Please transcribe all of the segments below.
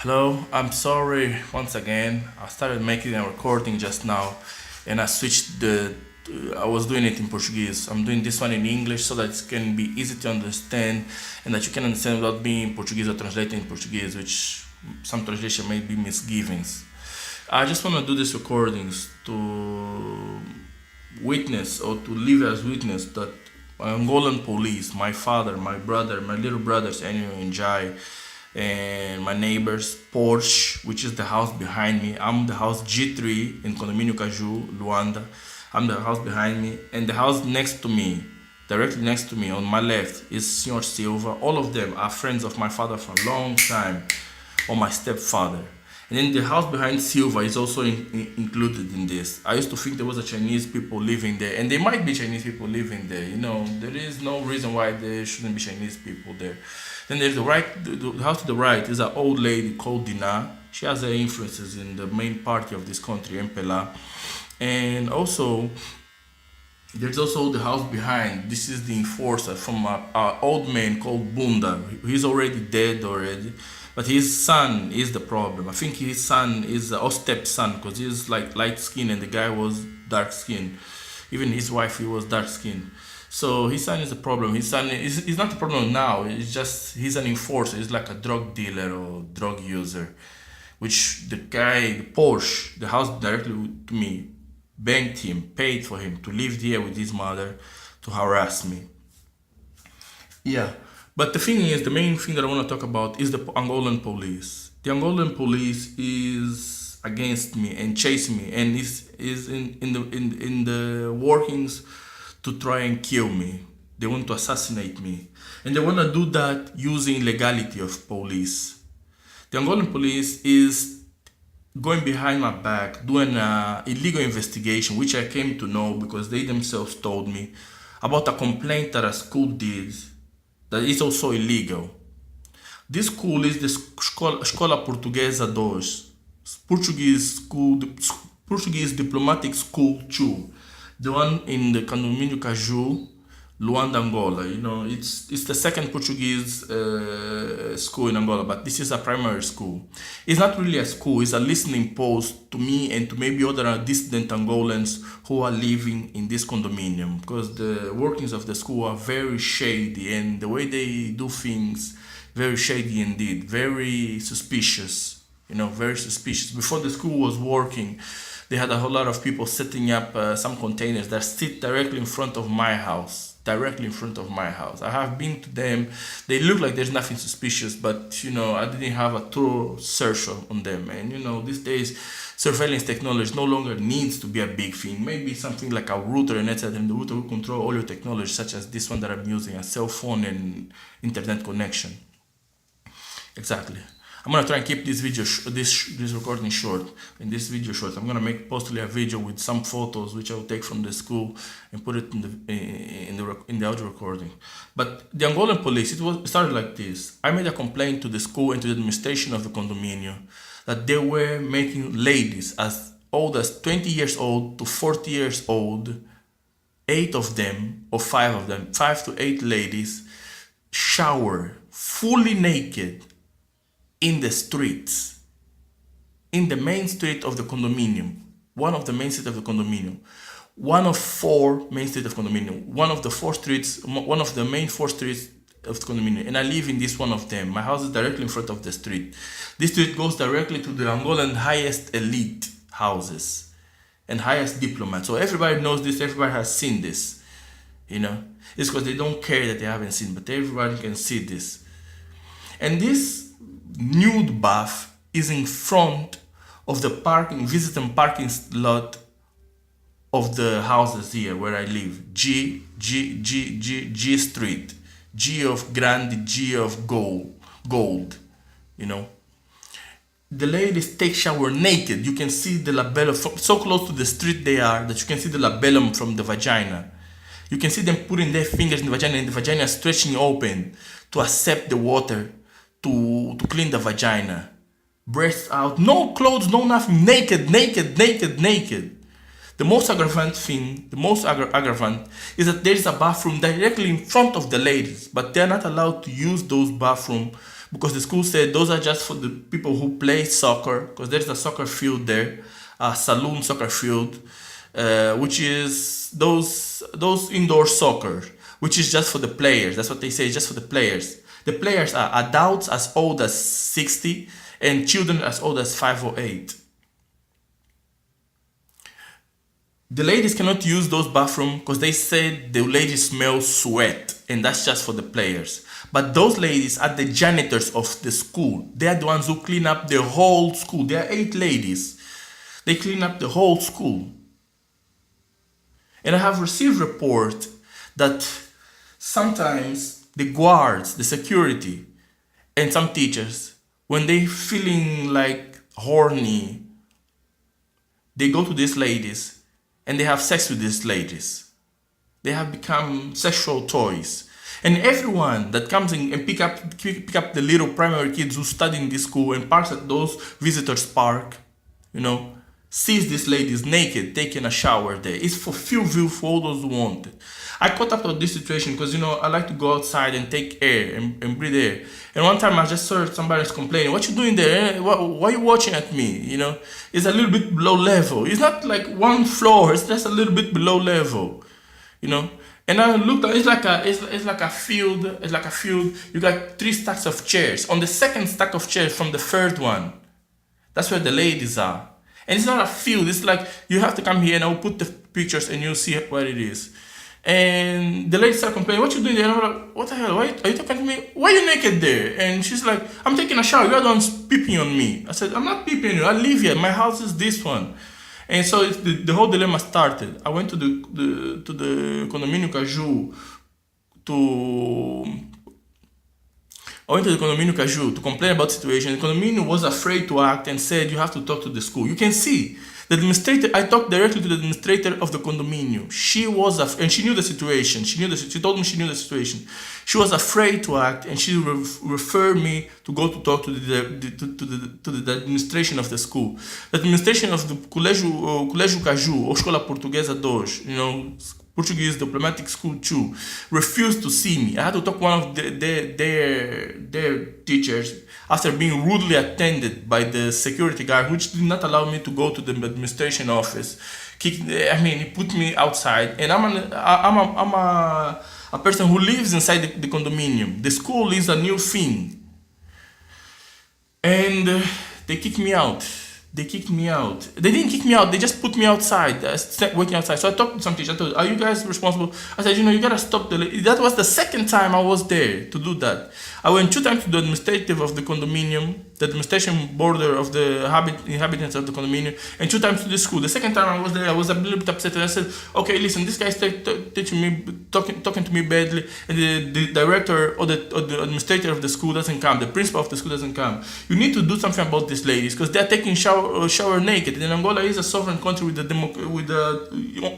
Hello, I'm sorry once again. I started making a recording just now and I switched I was doing it in Portuguese. I'm doing this one in English so that it can be easy to understand and that you can understand without being in Portuguese or translating in Portuguese, which some translation may be misgivings. I just want to do these recordings to witness or to live as witness that Angolan police, my father, my brother, my little brothers, Enio and Jai, and my neighbor's Porsche, which is the house behind me. I'm the house G3 in Condomínio Caju, Luanda. I'm the house behind me, and the house next to me, directly next to me on my left, is Senor Silva. All of them are friends of my father for a long time, or my stepfather. And then the house behind Silva is also included in this. I used to think there was a Chinese people living there, and there might be Chinese people living there. There is no reason why there shouldn't be Chinese people there. Then there's the house to the right is an old lady called Dina. She has her influences in the main party of this country, MPLA. And also, there's also the house behind. This is the enforcer from an old man called Bunda. He's already dead already. But his son is the problem. I think his son is a stepson because he's like light skin and the guy was dark skin. Even his wife, he was dark skin. So his son is a problem. His son is not a problem now. It's just he's an enforcer. He's like a drug dealer or drug user, which the guy, the Porsche, the house directly to me, banked him, paid for him to live here with his mother to harass me. Yeah. But the thing is, the main thing that I want to talk about is the Angolan police. The Angolan police is against me and chasing me and is in the workings to try and kill me. They want to assassinate me. And they want to do that using legality of police. The Angolan police is going behind my back, doing an illegal investigation, which I came to know because they themselves told me about a complaint that a school did that is also illegal. This school is the Escola Portuguesa 2, Portuguese Diplomatic School 2, the one in the Condomínio Caju, Luanda, Angola. It's the second Portuguese school in Angola, but this is a primary school. It's not really a school, it's a listening post to me and to maybe other dissident Angolans who are living in this condominium, because the workings of the school are very shady and the way they do things, very shady indeed, very suspicious, very suspicious. Before the school was working, they had a whole lot of people setting up some containers that sit directly in front of my house. Directly in front of my house. I have been to them. They look like there's nothing suspicious, but I didn't have a thorough search on them. And these days, surveillance technology no longer needs to be a big thing. Maybe something like a router and etc. And the router will control all your technology, such as this one that I'm using, a cell phone and internet connection. Exactly. I'm gonna try and keep this video, this recording short. In this video short, I'm gonna make possibly a video with some photos which I will take from the school and put it in the audio recording. But the Angolan police, it started like this. I made a complaint to the school and to the administration of the condominium that they were making ladies as old as 20 years old to 40 years old, 8 of them or 5 of them, 5 to 8 ladies, shower fully naked in the streets, in the main street of the condominium, one of the main streets of the condominium, one of 4 main streets of condominium, one of the main 4 streets of the condominium, and I live in this one of them. My house is directly in front of the street. This street goes directly to the Angolan highest elite houses and highest diplomats. So everybody knows this, everybody has seen this, It's because they don't care that they haven't seen, but everybody can see this. And this nude bath is in front of the visiting parking lot of the houses here where I live. G Street. G of grand, G of gold. The ladies take shower naked. You can see the labellum so close to the street they are that you can see the labellum from the vagina. You can see them putting their fingers in the vagina and the vagina stretching open to accept the water to clean the vagina. Breasts out, no clothes, no nothing, naked. The most aggravant is that there is a bathroom directly in front of the ladies, but they're not allowed to use those bathrooms because the school said those are just for the people who play soccer, because there's a soccer field there, a saloon soccer field, which is those indoor soccer, which is just for the players. That's what they say, just for the players. The players are adults as old as 60 and children as old as 5 or 8. The ladies cannot use those bathrooms because they said the ladies smell sweat, and that's just for the players. But those ladies are the janitors of the school. They are the ones who clean up the whole school. There are 8 ladies. They clean up the whole school. And I have received report that sometimes the guards, the security, and some teachers, when they feeling like horny, they go to these ladies and they have sex with these ladies. They have become sexual toys. And everyone that comes in and pick up the little primary kids who study in this school and parks at those visitors park, sees these ladies naked taking a shower there. It's for few view for all those who want it. I caught up with this situation because I like to go outside and take air and breathe air. And one time I just heard somebody complaining, "What you doing there? Why are you watching at me?" It's a little bit below level. It's not like one floor. It's just a little bit below level. And I looked at it's like a field. It's like a field. You got 3 stacks of chairs. On the second stack of chairs from the third one, that's where the ladies are. And it's not a field. It's like you have to come here and I'll put the pictures and you'll see what it is. And the lady started complaining, "What you doing there?" And I'm like, "What the hell? Why are you talking to me? Why are you naked there?" And she's like, "I'm taking a shower. You're the one's peeping on me." I said, "I'm not peeping on you. I live here. My house is this one." And so the whole dilemma started. I went to the condominium Caju to complain about the situation. The condominium was afraid to act and said, "You have to talk to the school." You can see the administrator. I talked directly to the administrator of the condominium. She was and she knew the situation. She told me she knew the situation. She was afraid to act, and she referred me to go to talk to the administration of the school. The administration of the Colégio Caju, ou Escola Portuguesa 2, Portuguese Diplomatic School 2, refused to see me. I had to talk to one of their teachers after being rudely attended by the security guard, which did not allow me to go to the administration office. He put me outside, and I'm a person who lives inside the condominium. The school is a new thing, and they kicked me out. They didn't kick me out. They just put me outside, working outside. So I talked to some teachers. I told, "Are you guys responsible?" I said, "You gotta stop That was the second time I was there to do that. I went 2 times to the administrative of the condominium, the administration border of the inhabitants of the condominium, and 2 times to the school. The second time I was there, I was a little bit upset, and I said, "Okay, listen, this guy's talking to me badly, and the director or the administrator of the school doesn't come. The principal of the school doesn't come. You need to do something about these ladies because they're taking shower naked." And Angola is a sovereign country with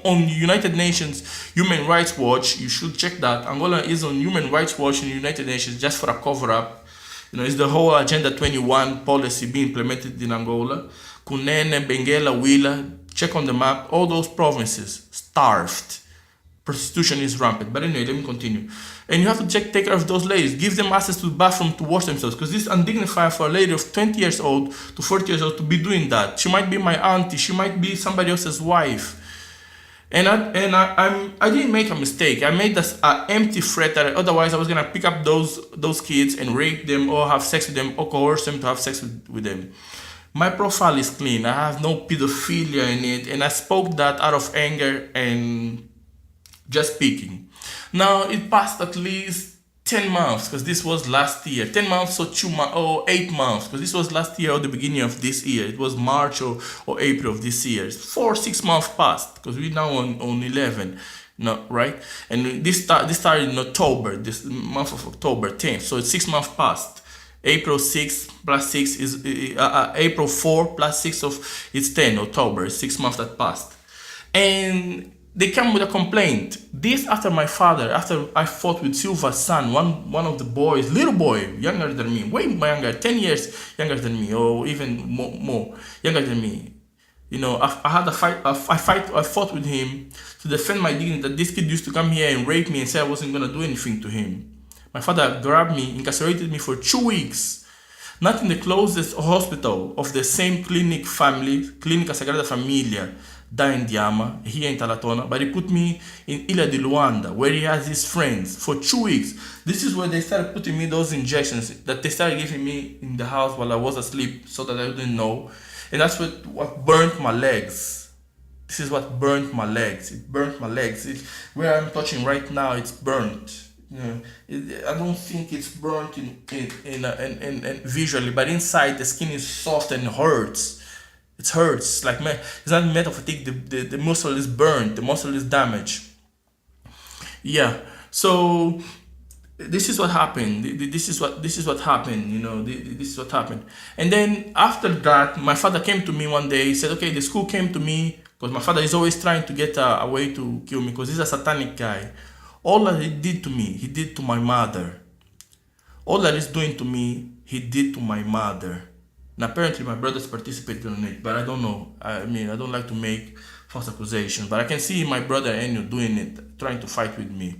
on United Nations Human Rights Watch. You should check that. Angola is on Human Rights Watch in the United Nations just for a cover-up. It's the whole Agenda 21 policy being implemented in Angola. Kunene, Benguela, Huila, check on the map. All those provinces starved. Prostitution is rampant. But anyway, let me continue. And you have to take care of those ladies. Give them access to the bathroom to wash themselves. Because this is undignified for a lady of 20 years old to 40 years old to be doing that. She might be my auntie. She might be somebody else's wife. And I didn't make a mistake. I made this empty threat that otherwise I was gonna pick up those kids and rape them or have sex with them or coerce them to have sex with them. My profile is clean. I have no pedophilia in it, and I spoke that out of anger and just speaking. Now it passed at least 10 months because this was last year. 10 months or 2 months or 8 months because this was last year or the beginning of this year. It was March or April of this year. 4-6 months passed because we're now on 11, right? And this started in October, this month of October 10th. So it's 6 months past. April 6 plus 6 is April 4 plus 6 of it's 10 October. 6 months that passed, and they come with a complaint. This after my father, after I fought with Silva's son, one of the boys, little boy, younger than me, way younger, 10 years younger than me, or even more younger than me. I had a fight. I fought with him to defend my dignity. That this kid used to come here and rape me and say I wasn't gonna do anything to him. My father grabbed me, incarcerated me for 2 weeks. Not in the closest hospital of the same clinic family, Clínica Sagrada Família da Indiama, here in Talatona, but he put me in Ilha de Luanda, where he has his friends, for 2 weeks. This is where they started putting me those injections that they started giving me in the house while I was asleep, so that I didn't know. And that's what burnt my legs. This is what burnt my legs. It burnt my legs. Where I'm touching right now, it's burnt. I don't think it's burnt in visually, but inside the skin is soft and hurts. It hurts. Like, it's not mental fatigue. The muscle is burned. The muscle is damaged. Yeah. So this is what happened. This is what happened. This is what happened. And then after that, my father came to me one day. He said, "Okay, the school came to me because my father is always trying to get a way to kill me because he's a satanic guy. All that he did to me, he did to my mother. All that he's doing to me, he did to my mother." And apparently my brothers participated in it, but I don't know. I mean, I don't like to make false accusations, but I can see my brother Enyo doing it, trying to fight with me.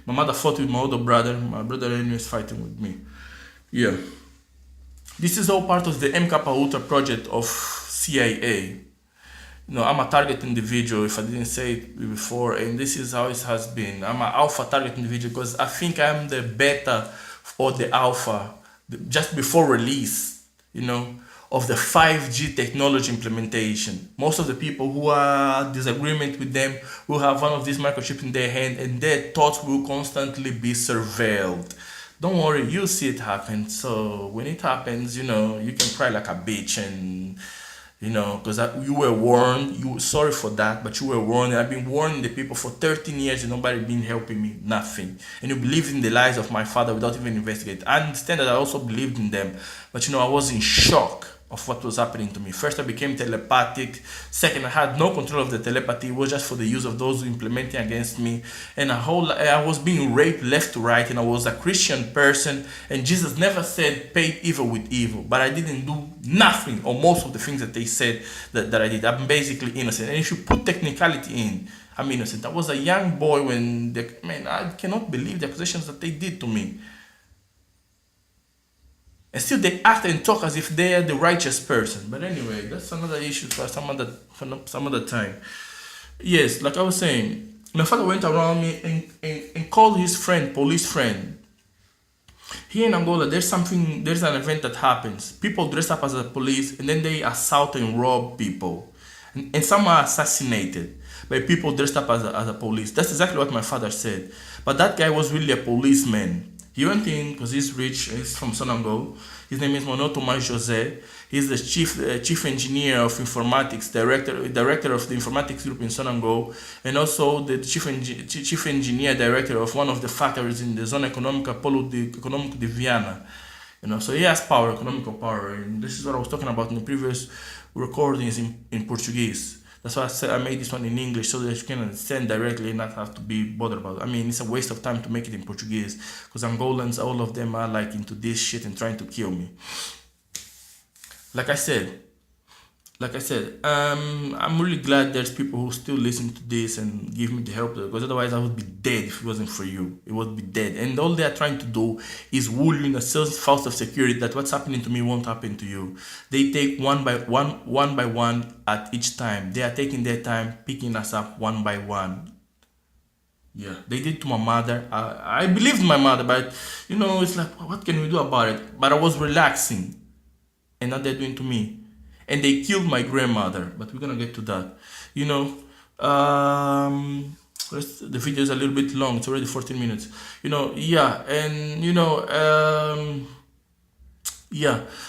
My mother fought with my older brother. My brother Enyo is fighting with me. Yeah. This is all part of the M Kappa Ultra project of CIA. I'm a target individual, if I didn't say it before, and this is how it has been. I'm an alpha target individual because I think I'm the beta or the alpha just before release, of the 5G technology implementation. Most of the people who are disagreement with them will have one of these microchips in their hand, and their thoughts will constantly be surveilled. Don't worry, you'll see it happen. So when it happens, you can cry like a bitch, and because you were warned. You sorry for that, but you were warned. I've been warning the people for 13 years, and nobody been helping me, nothing. And you believed in the lies of my father without even investigating. I understand that I also believed in them, but I was in shock of what was happening to me. First, I became telepathic. Second, I had no control of the telepathy. It was just for the use of those implementing against me. And I was being raped left to right, and I was a Christian person. And Jesus never said, pay evil with evil. But I didn't do nothing, or most of the things that they said that I did. I'm basically innocent. And if you put technicality in, I'm innocent. I was a young boy when, I cannot believe the accusations that they did to me. And still they act and talk as if they are the righteous person. But anyway, that's another issue for some other time. Yes, like I was saying, my father went around me and called his police friend. Here in Angola, there's an event that happens. People dress up as a police and then they assault and rob people. And some are assassinated by people dressed up as a police. That's exactly what my father said. But that guy was really a policeman. He went in because he's rich. He's from Sonangol. His name is Mono Tomás José. He's the chief engineer of informatics, director of the informatics group in Sonangol, and also the chief engineer director of one of the factories in the Zona Econômica Polo Econômico de Viana. So he has power, economical power, and this is what I was talking about in the previous recordings in Portuguese. That's why I said I made this one in English so that you can understand directly and not have to be bothered about it. I mean, it's a waste of time to make it in Portuguese because Angolans, all of them are like into this shit and trying to kill me. Like I said, I'm really glad there's people who still listen to this and give me the help, because otherwise I would be dead if it wasn't for you. It would be dead. And all they are trying to do is wool you in a false of security that what's happening to me won't happen to you. They take one by one at each time. They are taking their time picking us up one by one. Yeah, they did to my mother. I believed my mother, but it's like, what can we do about it? But I was relaxing, and now they're doing to me. And they killed my grandmother, but we're gonna get to that. The video is a little bit long. It's already 14 minutes.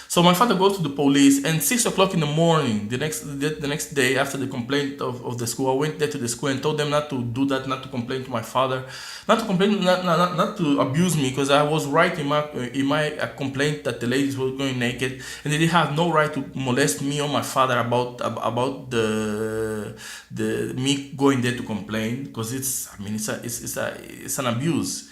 So my father goes to the police, and 6 o'clock in the morning, the next day after the complaint of the school, I went there to the school and told them not to do that, not to complain to my father, not to abuse me, because I was right in my complaint that the ladies were going naked, and they didn't have no right to molest me or my father about the me going there to complain, because it's an abuse,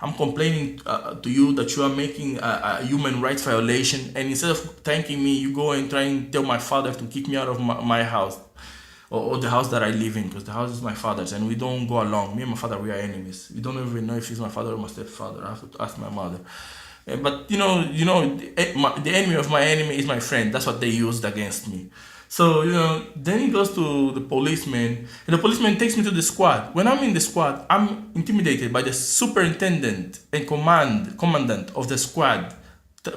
I'm complaining to you that you are making a human rights violation, and instead of thanking me, you go and try and tell my father to kick me out of my house. or the house that I live in, because the house is my father's, and we don't go along. Me and my father, we are enemies. We don't even know if he's my father or my stepfather. I have to ask my mother. But the enemy of my enemy is my friend. That's what they used against me. So then he goes to the policeman, and the policeman takes me to the squad. When I'm in the squad, I'm intimidated by the superintendent and commandant of the squad,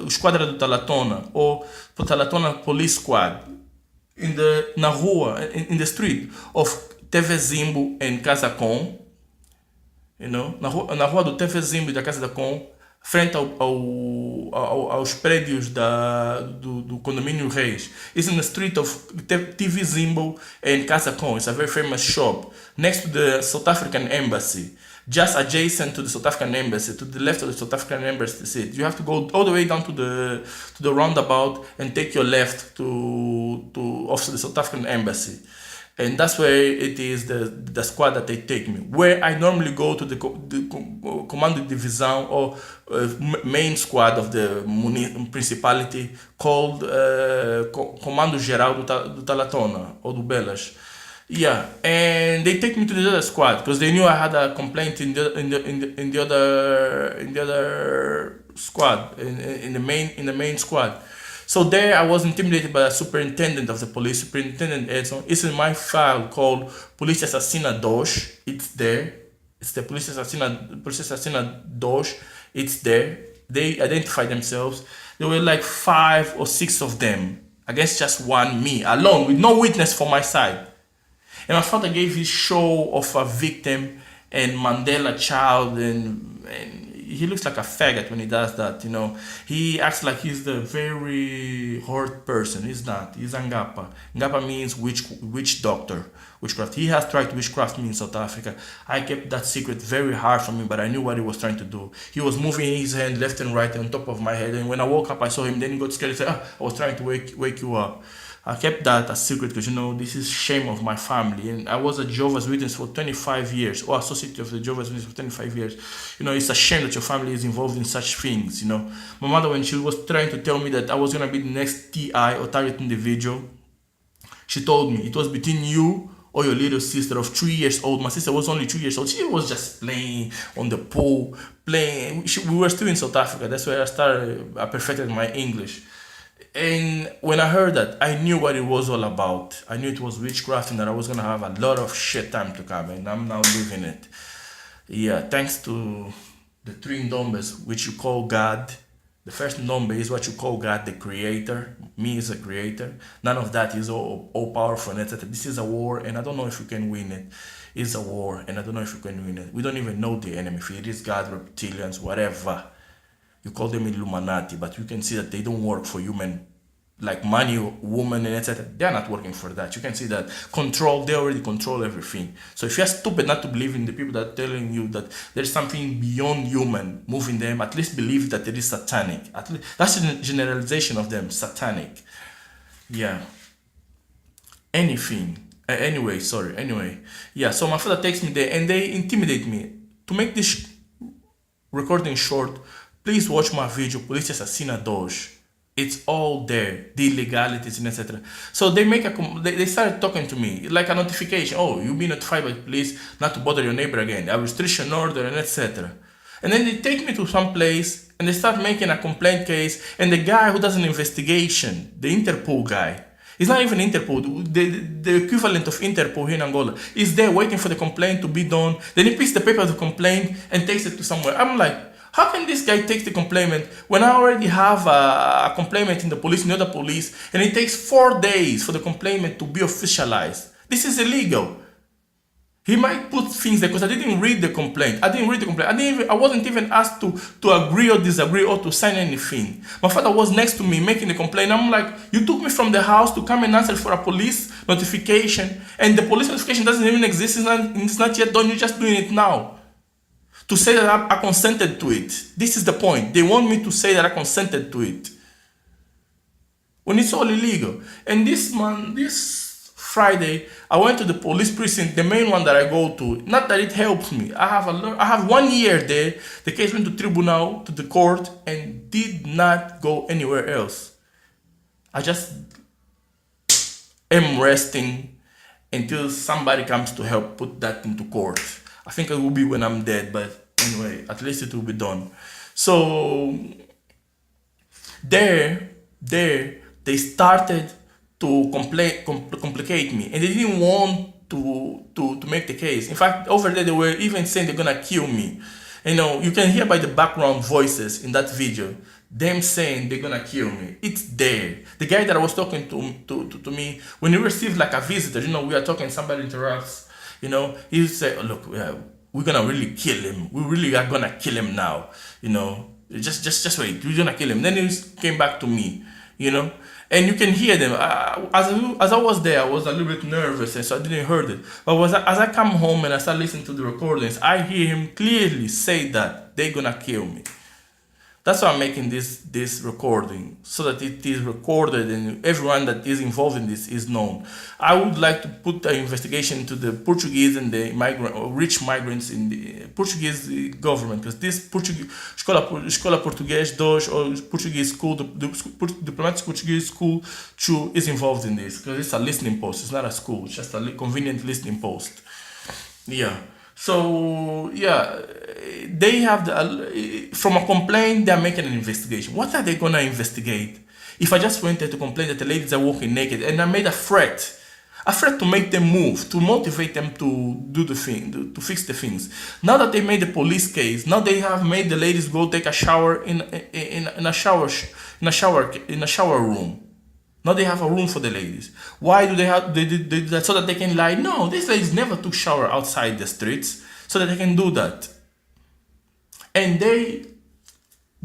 Squadra do Talatona, or Talatona Police Squad, na rua, in the street of Tevezimbo and Casa Com, na rua do Tevezimbo e da Casa da Com, frente aos prédios do condomínio Reis. It's in the street of TV Zimbo and Casa Com. It's a very famous shop next to the South African embassy, just adjacent to the South African embassy, to the left of the South African embassy. You have to go all the way down to the roundabout and take your left to also the South African embassy. And that's where it is the squad that they take me. Where I normally go to the Commando Divisão or main squad of the principality called Comando Geral do Talatona or do Belas. Yeah, and they take me to the other squad because they knew I had a complaint in the other squad in the main squad. So there I was intimidated by the superintendent of the police, Superintendent Edson. It's in my file called Police Assassina Dosh. It's there. It's the Police Assassina Dosh. It's there. They identify themselves. There were like 5 or 6 of them against just one me, alone, with no witness for my side. And my father gave his show of a victim and Mandela child, and he looks like a faggot when he does that, He acts like he's the very hurt person. He's not. He's Ngapa. Ngapa means witch doctor, witchcraft. He has tried to witchcraft me in South Africa. I kept that secret very hard from him, but I knew what he was trying to do. He was moving his hand left and right on top of my head, and when I woke up, I saw him. Then he got scared. He said, I was trying to wake you up. I kept that a secret because, this is shame of my family. And I was a Jehovah's Witness for 25 years, or associate of the Jehovah's Witness for 25 years. It's a shame that your family is involved in such things, My mother, when she was trying to tell me that I was going to be the next TI or target individual, she told me it was between you or your little sister of 3 years old. My sister was only 2 years old. She was just playing on the pool, playing. We were still in South Africa. That's where I perfected my English. And when I heard that, I knew what it was all about. I knew it was witchcraft and that I was going to have a lot of shit time to come. And I'm now living it. Yeah, thanks to the 3 Ndombes, which you call God. The first Ndombe is what you call God, the creator. Me is a creator. None of that is all powerful, etc. This is a war, and I don't know if you can win it. It's a war, and I don't know if you can win it. We don't even know the enemy. If it is God, reptilians, whatever. You call them Illuminati, but you can see that they don't work for human, like money, woman, and etc. They are not working for that. You can see that they already control everything. So if you're stupid not to believe in the people that are telling you that there's something beyond human moving them, at least believe that it is satanic. At least that's a generalization of them, satanic. Yeah. Anyway. Yeah, so my father takes me there and they intimidate me. To make this recording short, please watch my video, Police Assassina Doge. It's all there, the illegalities and etc. So they they started talking to me like a notification. Oh, you've been notified by the police not to bother your neighbor again. A restriction order and etc. And then they take me to some place and they start making a complaint case. And the guy who does an investigation, the Interpol guy, it's not even Interpol, the equivalent of Interpol here in Angola, is there waiting for the complaint to be done. Then he picks the paper of the complaint and takes it to somewhere. I'm like, how can this guy take the complaint when I already have a complaint in the police, in the other police, and it takes 4 days for the complaint to be officialized? This is illegal. He might put things there because I didn't read the complaint. I wasn't even asked to agree or disagree or to sign anything. My father was next to me making the complaint. I'm like, you took me from the house to come and answer for a police notification, and the police notification doesn't even exist. It's not yet done. You're just doing it now. To say that I consented to it. This is the point. They want me to say that I consented to it, when it's all illegal. And this Friday, I went to the police precinct, the main one that I go to. Not that it helps me. I have 1 year there. The case went to tribunal, to the court, and did not go anywhere else. I just am resting until somebody comes to help put that into court. I think it will be when I'm dead, but anyway, at least it will be done. So there they started to complicate me, and they didn't want to make the case. In fact, over there they were even saying they're gonna kill me. You can hear by the background voices in that video them saying they're gonna kill me. It's there. The guy that I was talking to me, when he received like a visitor, we are talking, somebody interrupts, he said, "Oh, look, we're gonna really kill him. We really are gonna kill him now. Just wait. We're gonna kill him." Then he came back to me, and you can hear them. As I was there, I was a little bit nervous, and so I didn't hear it. But as I come home and I start listening to the recordings, I hear him clearly say that they're gonna kill me. That's why I'm making this recording, so that it is recorded and everyone that is involved in this is known. I would like to put an investigation into the Portuguese and the rich migrants in the Portuguese government, because this Portuguese Escola Português 2 or Portuguese school, the diplomatic Portuguese school 2 is involved in this, because it's a listening post. It's not a school. It's just a convenient listening post. Yeah. So they have from a complaint they're making an investigation. What are they gonna investigate? If I just went there to complain that the ladies are walking naked, and I made a threat to make them move, to motivate them to do the thing, to fix the things. Now that they made the police case, now they have made the ladies go take a shower in a shower room. Now they have a room for the ladies. Why do they do that? So that they can lie? No, these ladies never took shower outside the streets, so that they can do that. And they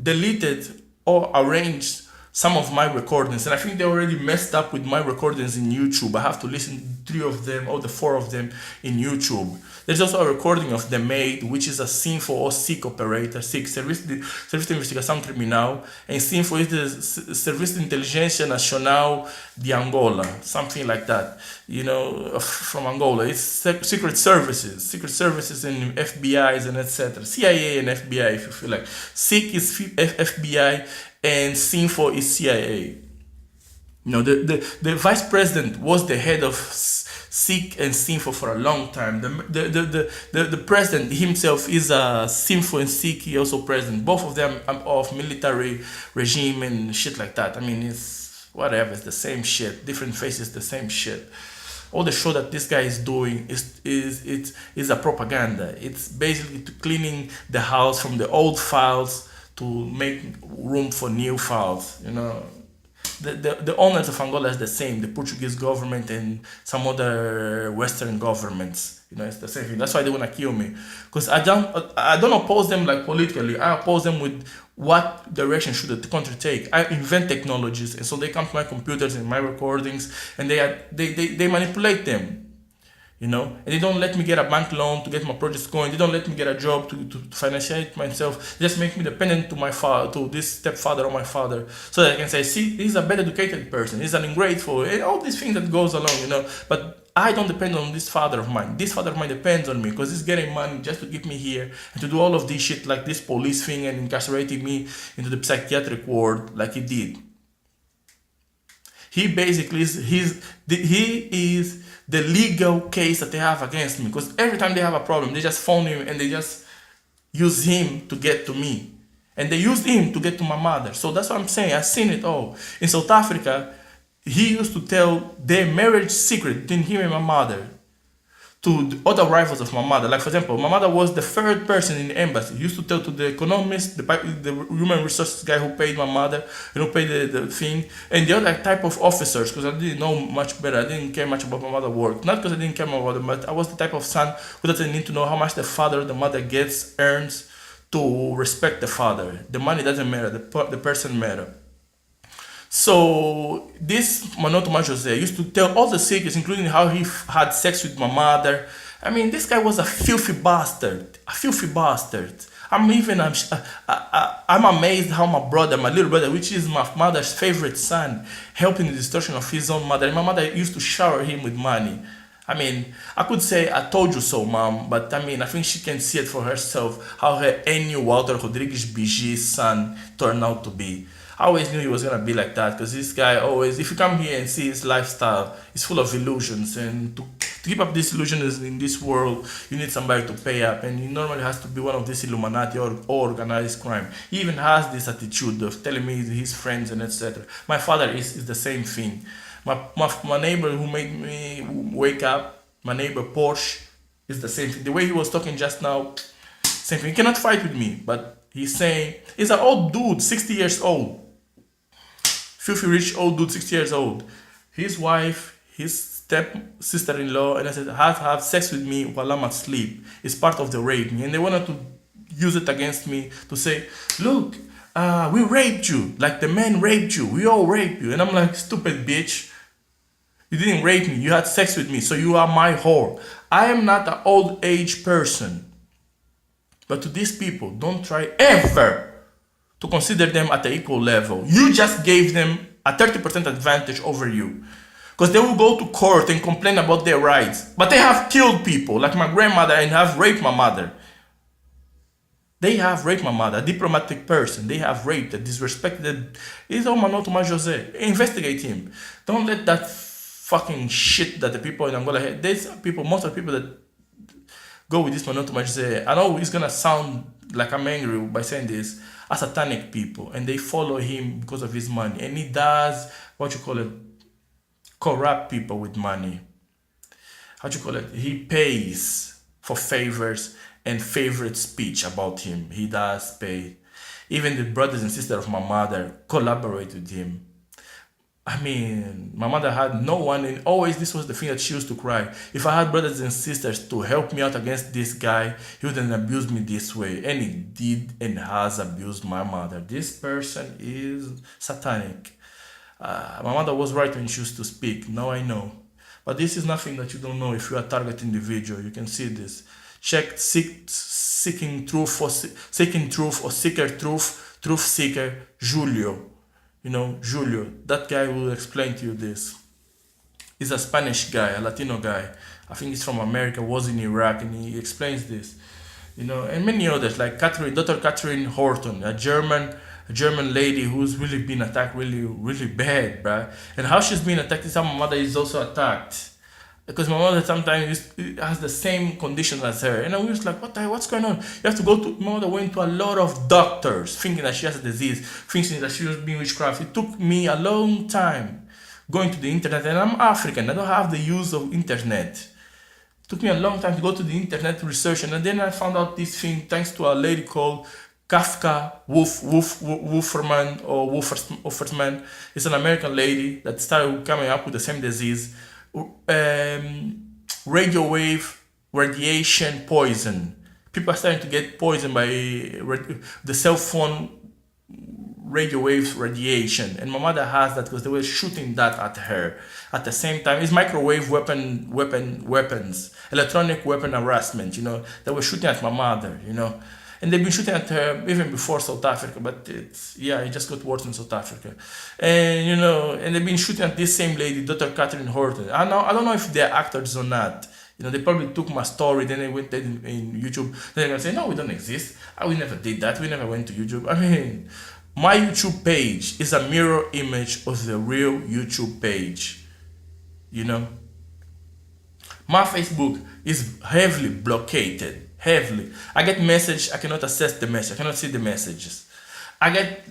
deleted or arranged some of my recordings, and I think they already messed up with my recordings in YouTube. I have to listen to 3 of them or the 4 of them in YouTube. There's also a recording of the maid, which is a SINFO or SIC operator, SIC, Serviço de Investigação Criminal, and SINFO is the Serviço de Inteligência Nacional de Angola, something like that, from Angola. It's secret services and FBIs and etc. CIA and FBI, if you feel like. SIC is FBI and SINFO is CIA. The vice president was the head of SIC and SINFO for a long time. The president himself is a SINFO and SIC also president. Both of them are of military regime and shit like that. I mean, it's whatever. It's the same shit. Different faces, the same shit. All the show that this guy is doing is a propaganda. It's basically cleaning the house from the old files to make room for new files. The owners of Angola is the same, the Portuguese government and some other Western governments. It's the same thing. That's why they want to kill me, because I don't oppose them like politically. I oppose them with what direction should the country take. I invent technologies, and so they come to my computers and my recordings, and they manipulate them. And they don't let me get a bank loan to get my projects going. They don't let me get a job to financiate myself. They just make me dependent to my father, to this stepfather or my father, so that I can say, see, he's a better educated person, he's an ungrateful, and all these things that goes along, But I don't depend on this father of mine. This father of mine depends on me, because he's getting money just to keep me here and to do all of this shit, like this police thing, and incarcerating me into the psychiatric ward like he did. He basically is the legal case that they have against me, because every time they have a problem, they just phone him and they just use him to get to me, and they used him to get to my mother. So that's what I'm saying. I've seen it all. In South Africa, he used to tell their marriage secret between him and my mother to the other rivals of my mother. Like, for example, my mother was the third person in the embassy. He used to tell to the economist, the human resources guy who paid my mother, who paid the thing, and the other type of officers, because I didn't know much better. I didn't care much about my mother's work. Not because I didn't care about it, but I was the type of son who doesn't need to know how much the father, the mother earns to respect the father. The money doesn't matter, the person matters. So this Manoto Jose used to tell all the secrets, including how he had sex with my mother. I mean, this guy was a filthy bastard. I'm amazed how my little brother, which is my mother's favorite son, helping the destruction of his own mother. And my mother used to shower him with money. I mean, I could say, I told you so, mom, but I mean, I think she can see it for herself, how her Enio Walter Rodrigues Bigi's son turned out to be. I always knew he was gonna be like that, because this guy always, if you come here and see his lifestyle, it's full of illusions, and To keep up this illusion is in this world, you need somebody to pay up, and he normally has to be one of this Illuminati or organized crime. He even has this attitude of telling me his friends and etc. My father is the same thing. My neighbor who made me wake up, my neighbor Porsche, is the same thing. The way he was talking just now, same thing. He cannot fight with me, but he's saying he's an old dude, 60 years old. Filthy rich old dude, 60 years old. His wife, his step sister-in-law, and I said, have sex with me while I'm asleep. It's part of the rape me. And they wanted to use it against me to say, look, we raped you. Like the men raped you. We all raped you. And I'm like, stupid bitch. You didn't rape me. You had sex with me. So you are my whore. I am not an old age person. But to these people, don't try ever to consider them at the equal level. You just gave them a 30% advantage over you. Because they will go to court and complain about their rights. But they have killed people, like my grandmother, and have raped my mother. They have raped my mother, a diplomatic person. They have raped, disrespected. It's all Manoto Jose. Investigate him. Don't let that fucking shit that the people in Angola have. There's people, most of the people that go with this Manoto Jose, I know it's gonna sound like I'm angry by saying this, are satanic people, and they follow him because of his money. And he does, what you call it, corrupt people with money. How do you call it? He pays for favors and favorite speech about him. He does pay. Even the brothers and sisters of my mother collaborate with him. I mean, my mother had no one, and always this was the thing that she used to cry. If I had brothers and sisters to help me out against this guy, he wouldn't abuse me this way. And he did and has abused my mother. This person is satanic. My mother was right when she used to speak. Now I know. But this is nothing that you don't know if you are a target individual. You can see this. Check seeking truth or seeker truth, truth seeker, Julio. You know, Julio, that guy will explain to you this. He's a Spanish guy, a Latino guy. I think he's from America, was in Iraq, and he explains this. You know, and many others, like Dr. Catherine Horton, a German lady who's really been attacked really bad, bruh. And how she's been attacked is how my mother is also attacked. Because my mother sometimes has the same conditions as her. And I was like, what's going on? You have to go to, my mother went to a lot of doctors thinking that she has a disease, thinking that she was being witchcraft. It took me a long time going to the internet, and I'm African. I don't have the use of internet. It took me a long time to go to the internet to research, and then I found out this thing thanks to a lady called Kafka Wolferman or Wolfersman. It's an American lady that started coming up with the same disease. Radio wave radiation poison. People are starting to get poisoned by the cell phone radio waves radiation, and my mother has that because they were shooting that at her at the same time. It's microwave weapons, electronic weapon harassment. You know, they were shooting at my mother. You know. And they've been shooting at her even before South Africa, but it just got worse in South Africa. And you know, and they've been shooting at this same lady, Dr. Catherine Horton. I don't know if they're actors or not. You know, they probably took my story, then they went in YouTube. Then they're gonna say, no, we don't exist. We never did that. We never went to YouTube. I mean, my YouTube page is a mirror image of the real YouTube page. You know, my Facebook is heavily blockaded. Heavily. I get message, I cannot access the message, I cannot see the messages. I get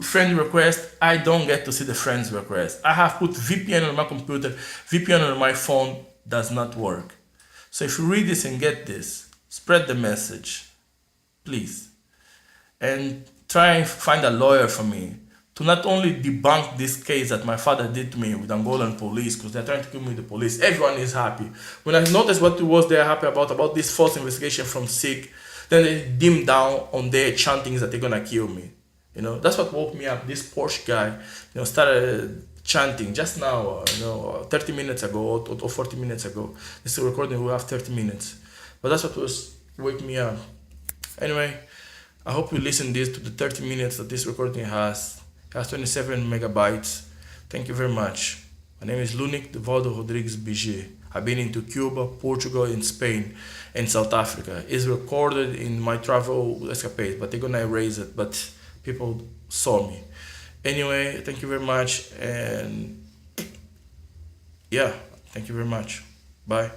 friend request, I don't get to see the friends request. I have put VPN on my computer, VPN on my phone, does not work. So if you read this and get this, spread the message, please. And try and find a lawyer for me to not only debunk this case that my father did to me with Angolan police, because they're trying to kill me with the police. Everyone is happy. When I noticed what it was they're happy about this false investigation from SIG, then they dim down on their chantings that they're gonna kill me. You know, that's what woke me up. This Porsche guy, you know, started chanting just now, 30 minutes ago or 40 minutes ago. This recording will have 30 minutes. But that's what was wake me up. Anyway, I hope you listen this to the 30 minutes that this recording has. It has 27 megabytes. Thank you very much. My name is Lunik Devaldo Rodrigues Biget. I've been into Cuba, Portugal, and Spain, and South Africa. It's recorded in my travel escapade, but they're gonna erase it, but people saw me. Anyway, thank you very much, and yeah, thank you very much. Bye.